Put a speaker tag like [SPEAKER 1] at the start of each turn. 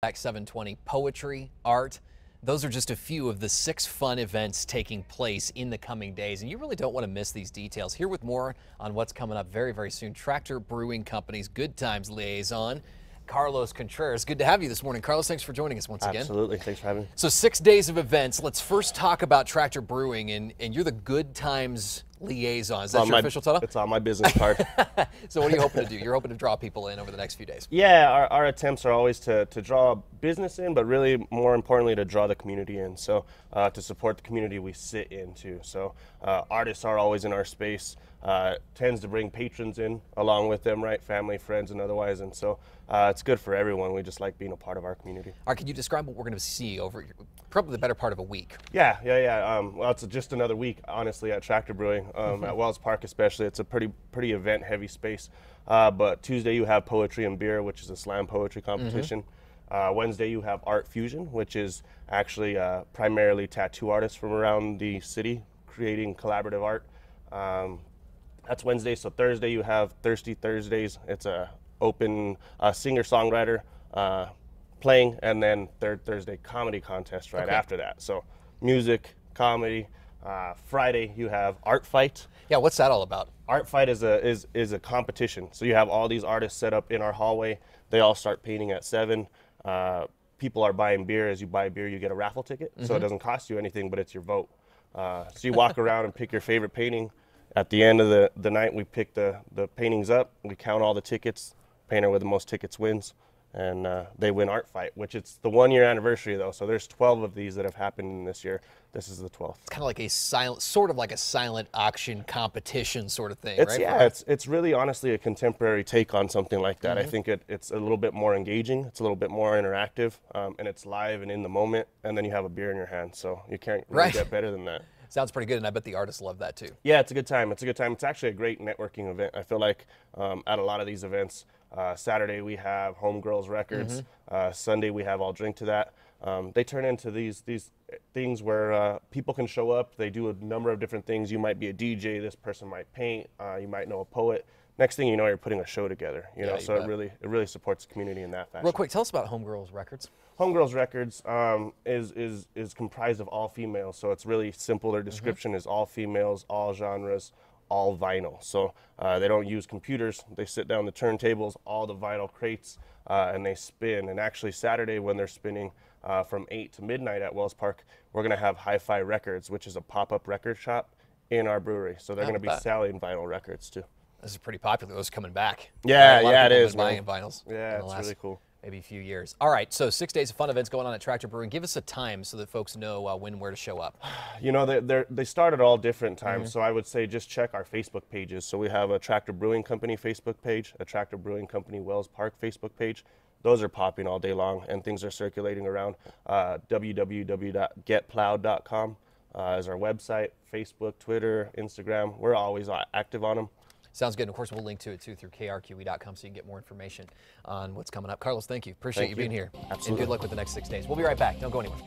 [SPEAKER 1] Back 720, poetry, art. Those are just a few of the 6 fun events taking place in the coming days, and you really don't want to miss these details. Here with more on what's coming up very, very soon, Tractor Brewing Company's Good Times liaison, Carlos Contreras. Good to have you this morning. Carlos, thanks for joining us once again.
[SPEAKER 2] Absolutely. Thanks for having me.
[SPEAKER 1] So 6 days of events. Let's first talk about Tractor Brewing, and you're the Good Times liaison. Is that your official title?
[SPEAKER 2] It's on my business card.
[SPEAKER 1] So what are you hoping to do? You're hoping to draw people in over the next few days.
[SPEAKER 2] Yeah, our attempts are always to draw business in, but really more importantly to draw the community in. So to support the community we sit into. So artists are always in our space. Tends to bring patrons in along with them, right? Family, friends, and otherwise. And so it's good for everyone. We just like being a part of our community.
[SPEAKER 1] All right, can you describe what we're going to see over probably the better part of a week?
[SPEAKER 2] Yeah. Well, it's just another week, honestly, at Tractor Brewing. At Wells Park especially, it's a pretty event-heavy space. But Tuesday you have Poetry and Beer, which is a slam poetry competition. Wednesday you have Art Fusion, which is actually primarily tattoo artists from around the city creating collaborative art. That's Wednesday. So Thursday you have Thirsty Thursdays. It's a open singer-songwriter playing, and then third Thursday comedy contest right after that. So music, comedy. Friday you have Art Fight.
[SPEAKER 1] Yeah, what's that all about?
[SPEAKER 2] Art Fight is a competition. So you have all these artists set up in our hallway. They all start painting at 7. People are buying beer. As you buy beer, you get a raffle ticket. So it doesn't cost you anything, but it's your vote. So you walk around and pick your favorite painting. At the end of the night, we pick the paintings up. We count all the tickets. Painter with the most tickets wins. And they win Art Fight, which it's the 1-year anniversary though. So there's 12 of these that have happened this year. This is the 12th.
[SPEAKER 1] It's kind of like a silent auction competition sort of thing, right?
[SPEAKER 2] Yeah, it's really honestly a contemporary take on something like that. I think it's a little bit more engaging. It's a little bit more interactive, and it's live and in the moment. And then you have a beer in your hand, so you can't really get better than that.
[SPEAKER 1] Sounds pretty good, and I bet the artists love that too.
[SPEAKER 2] Yeah, it's a good time. It's a good time. It's actually a great networking event. I feel like at a lot of these events, Saturday we have Homegirls Records. Sunday we have I'll Drink to That. They turn into these things where people can show up. They do a number of different things. You might be a DJ. This person might paint. You might know a poet. Next thing you know, you're putting a show together. You know, so it really supports the community in that fashion.
[SPEAKER 1] Real quick, tell us about Homegirls Records.
[SPEAKER 2] Homegirls Records is comprised of all females, so it's really simple. Their description is all females, all genres, all vinyl. So they don't use computers. They sit down the turntables, all the vinyl crates, and they spin. And actually Saturday when they're spinning from 8 to midnight at Wells Park, we're going to have Hi-Fi Records, which is a pop-up record shop in our brewery. So they're going to be selling vinyl records too.
[SPEAKER 1] This is pretty popular. Those coming back.
[SPEAKER 2] Yeah, it is.
[SPEAKER 1] Buying vinyls.
[SPEAKER 2] Yeah, it's really cool.
[SPEAKER 1] Maybe a few years. All right, so 6 days of fun events going on at Tractor Brewing. Give us a time so that folks know when and where to show up.
[SPEAKER 2] You know, they start at all different times, so I would say just check our Facebook pages. So we have a Tractor Brewing Company Facebook page, a Tractor Brewing Company Wells Park Facebook page. Those are popping all day long, and things are circulating around. www.getplowed.com is our website, Facebook, Twitter, Instagram. We're always active on them.
[SPEAKER 1] Sounds good. And of course, we'll link to it too through KRQE.com so you can get more information on what's coming up. Carlos, thank you. Appreciate you being here.
[SPEAKER 2] Absolutely.
[SPEAKER 1] And good luck with the next 6 days. We'll be right back. Don't go anywhere.